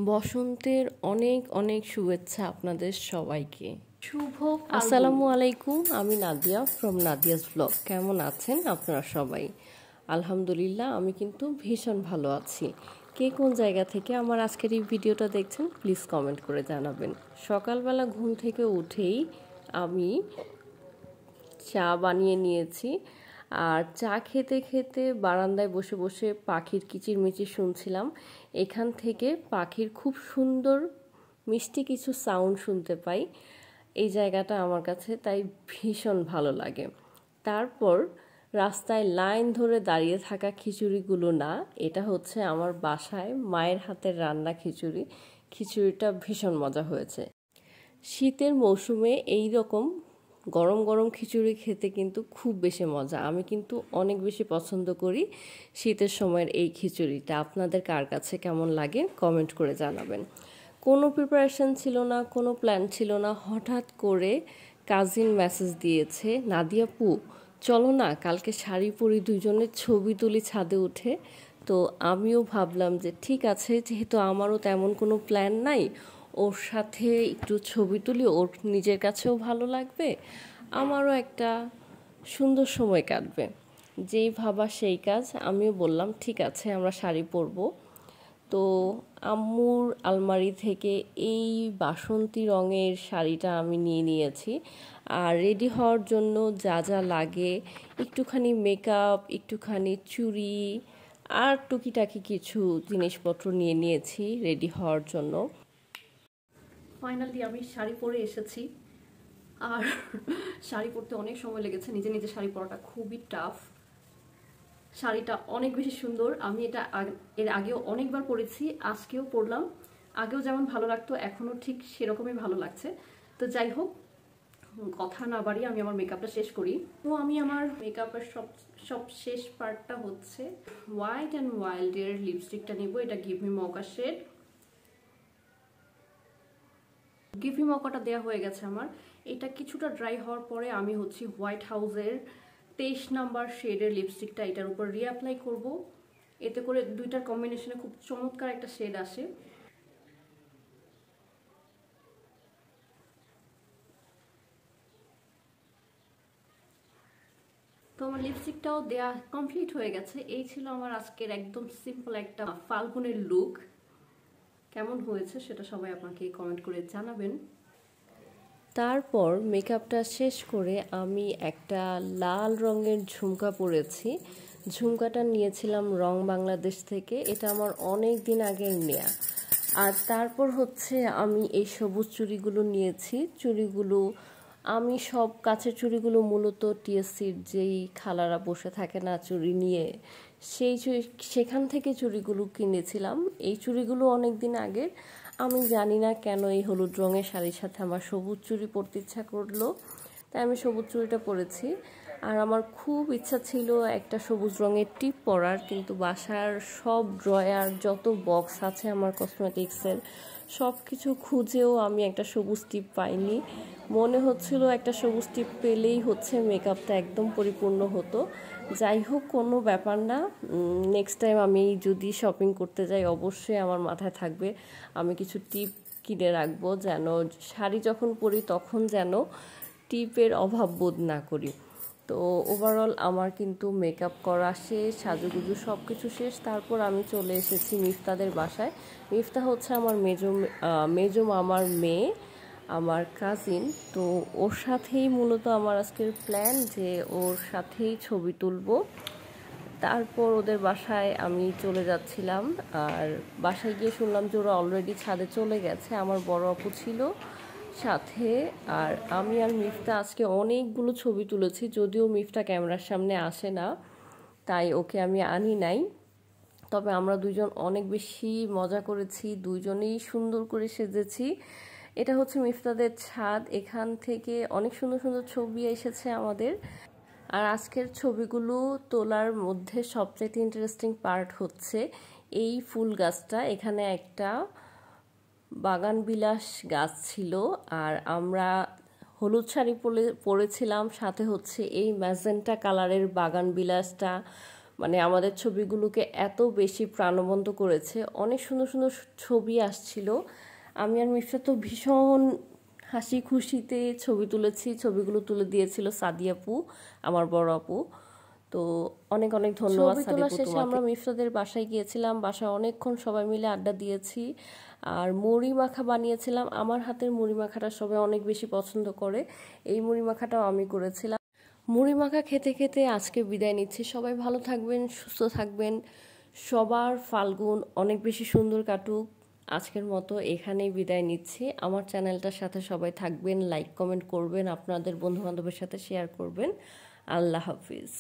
বসন্তের অনেক অনেক শুভেচ্ছা আপনাদের সবাইকে। শুভ আসসালামু আলাইকুম, আমি নাদিয়া ফ্রম নাদিয়াস ব্লগ। কেমন আছেন আপনারা সবাই? আলহামদুলিল্লাহ, আমি কিন্তু ভীষণ ভালো আছি। কে কোন জায়গা থেকে আমার আজকের এই ভিডিওটা দেখছেন প্লিজ কমেন্ট করে জানাবেন। সকালবেলা ঘুম থেকে উঠেই আমি চা বানিয়ে নিয়েছি, আর চা খেতে খেতে বারান্দায় বসে বসে পাখির কিচিরমিচির শুনছিলাম। এখান থেকে পাখির খুব সুন্দর মিষ্টি কিছু সাউন্ড শুনতে পাই। এই জায়গাটা আমার কাছে তাই ভীষণ ভালো লাগে। তারপর রাস্তায় লাইন ধরে দাঁড়িয়ে থাকা খিচুড়িগুলো না, এটা হচ্ছে আমার বাসায় মায়ের হাতের রান্না খিচুড়ি। খিচুড়িটা ভীষণ মজা হয়েছে। শীতের মৌসুমে এই রকম গরম গরম খিচুড়ি খেতে কিন্তু খুব বেশি মজা। আমি কিন্তু অনেক বেশি পছন্দ করি শীতের সময়ের এই খিচুড়িটা। আপনাদের কার কাছে কেমন লাগে কমেন্ট করে জানাবেন। কোনো প্রিপারেশন ছিল না, কোনো প্ল্যান ছিল না, হঠাৎ করে কাজিন মেসেজ দিয়েছে, নাদিয়াপু চলো না কালকে শাড়ি পরি দুজনের ছবি তুলি ছাদে উঠে। তো আমিও ভাবলাম যে ঠিক আছে, যেহেতু আমারও তেমন কোনো প্ল্যান নাই, ওর সাথে একটু ছবি তুলি, ওর নিজের কাছেও ভালো লাগবে, আমারও একটা সুন্দর সময় কাটবে। যেই ভাবা সেই কাজ, আমিও বললাম ঠিক আছে আমরা শাড়ি পরবো। তো আম্মুর আলমারি থেকে এই বাসন্তী রঙের শাড়িটা আমি নিয়ে নিয়েছি। আর রেডি হওয়ার জন্য যা যা লাগে, একটুখানি মেকআপ, একটুখানি চুড়ি আর টুকিটাকি কিছু জিনিসপত্র নিয়ে নিয়েছি রেডি হওয়ার জন্য। ফাইনালি আমি শাড়ি পরে এসেছি, আর শাড়ি পরতে অনেক সময় লেগেছে। নিজে নিজে শাড়ি পরাটা খুবই টাফ। শাড়িটা অনেক বেশি সুন্দর। আমি এটা এর আগেও অনেকবার পরেছি, আজকেও পরলাম। আগেও যেমন ভালো লাগতো এখনও ঠিক সেরকমই ভালো লাগছে। তো যাই হোক, কথা না বাড়িয়ে আমি আমার মেকআপটা শেষ করি। তো আমি আমার মেকআপের সব শেষ পার্টটা হচ্ছে হোয়াইট অ্যান্ড ওয়াইল্ডের লিপস্টিকটা নেব। এটা give me মকা shade. Give me মকাটা দেওয়া হয়ে গেছে আমার। এটা কিছুটা ড্রাই হওয়ার পরে আমি হচ্ছে হোয়াইট হাউসের 23 নাম্বার শেডের লিপস্টিকটা এটার উপর রিঅ্যাপ্লাই করব। এতে করে দুইটার কম্বিনেশনে খুব চমৎকার একটা শেড আসে। তো আমার লিপস্টিকটাও দেয়া কমপ্লিট হয়ে গেছে। এই ছিল আমার আজকের একদম সিম্পল একটা ফাল্গুনের লুক। কেমন হয়েছে সেটা সবাই আপনাকে কমেন্ট করে জানাবেন। তারপর মেকআপটা শেষ করে আমি একটা লাল রঙের ঝুমকা পরেছি। ঝুমকাটা নিয়েছিলাম রং বাংলাদেশ থেকে, এটা আমার অনেক দিন আগের নেয়া। আর তারপর হচ্ছে আমি এই সবুজ চুড়িগুলো নিয়েছি। চুড়িগুলো আমি সব কাছের চুড়িগুলো মূলত টিএসসির যেই খালারা বসে থাকে না চুড়ি নিয়ে, সেখান থেকে চুড়িগুলো কিনেছিলাম। এই চুড়িগুলো অনেক দিন আগের। আমি জানি না কেন এই হলুদ রঙের শাড়ির সাথে আমার সবুজ চুড়ি পরতে ইচ্ছা করলো, তাই আমি সবুজ চুড়িটা পরেছি। আর আমার খুব ইচ্ছা ছিল একটা সবুজ রঙের টিপ পরার, কিন্তু বাসার সব ড্রয়ার যত বক্স আছে আমার কসমেটিক্সের সব কিছু খুঁজেও আমি একটা সবুজ টিপ পাইনি। মনে হচ্ছিল একটা সবুজ টিপ পেলেই হচ্ছে মেকআপটা একদম পরিপূর্ণ হতো। যাই হোক, কোনো ব্যাপার না। নেক্সট টাইম আমি যদি শপিং করতে যাই অবশ্যই আমার মাথায় থাকবে আমি কিছু টিপ কিনে রাখবো, যেন শাড়ি যখন পরি তখন যেন টিপের অভাব বোধ না করি। তো ওভারঅল আমার কিন্তু মেকআপ করা শেষ, সাজুগুজু সব কিছু শেষ। তারপর আমি চলে এসেছি মিফতাদের বাসায়। মিফতা হচ্ছে আমার মেজো মামার মেয়ে, আমার কাজিন। তো ওর সাথেই মূলত আমার আজকের প্ল্যান যে ওর সাথেই ছবি তুলব। তারপর ওদের বাসায় আমি চলে যাচ্ছিলাম, আর বাসায় গিয়ে শুনলাম যে ওরা অলরেডি ছাদে চলে গেছে। আমার বড় আপু ছিল সাথে, আর আমি আর মিফতা আজকে অনেকগুলো ছবি তুলেছি। যদিও মিফতা ক্যামেরার সামনে আসে না, তাই ওকে আমি আনি নাই। তবে আমরা দুইজন অনেক বেশি মজা করেছি, দুইজনেই সুন্দর করে সেজেছি। এটা হচ্ছে মিফতাদের ছাদ, এখান থেকে অনেক সুন্দর সুন্দর ছবি এসেছে আমাদের। আর আজকের ছবিগুলো তোলার মধ্যে সবচেয়ে ইন্টারেস্টিং পার্ট হচ্ছে এই ফুল গাছটা। এখানে একটা বাগান বিলাস গাছ ছিল, আর আমরা হলুদ শাড়ি পরেছিলাম, সাথে হচ্ছে এই ম্যাজেন্টা কালারের বাগান বিলাসটা মানে আমাদের ছবিগুলোকে এত বেশি প্রাণবন্ত করেছে, অনেক সুন্দর সুন্দর ছবি আসছিল। আমি আর মিফতা তো ভীষণ হাসি খুশিতে ছবি তুলেছি, ছবিগুলো তুলে দিয়েছিল সাদিয়া আপু, আমার বড় আপু। তো অনেক অনেক ধন্যবাদ ছবি তোলা শেষে আমরা মিফতাদের বাসায় গিয়েছিলাম, বাসায় অনেকক্ষণ সবাই মিলে আড্ডা দিয়েছি। আর মুড়ি মাখা বানিয়েছিলাম, আমার হাতের মুড়ি মাখাটা সবাই অনেক বেশি পছন্দ করে, এই মুড়ি মাখাটাও আমি করেছিলাম। মুড়ি মাখা খেতে খেতে আজকে বিদায় নিচ্ছি। সবাই ভালো থাকবেন, সুস্থ থাকবেন, সবার ফাল্গুন অনেক বেশি সুন্দর কাটুক। আজকের মতো এখানেই বিদায় নিচ্ছি। আমার চ্যানেলটার সাথে সবাই থাকবেন, লাইক কমেন্ট করবেন, আপনাদের বন্ধুবান্ধবের সাথে শেয়ার করবেন। আল্লাহ হাফিজ।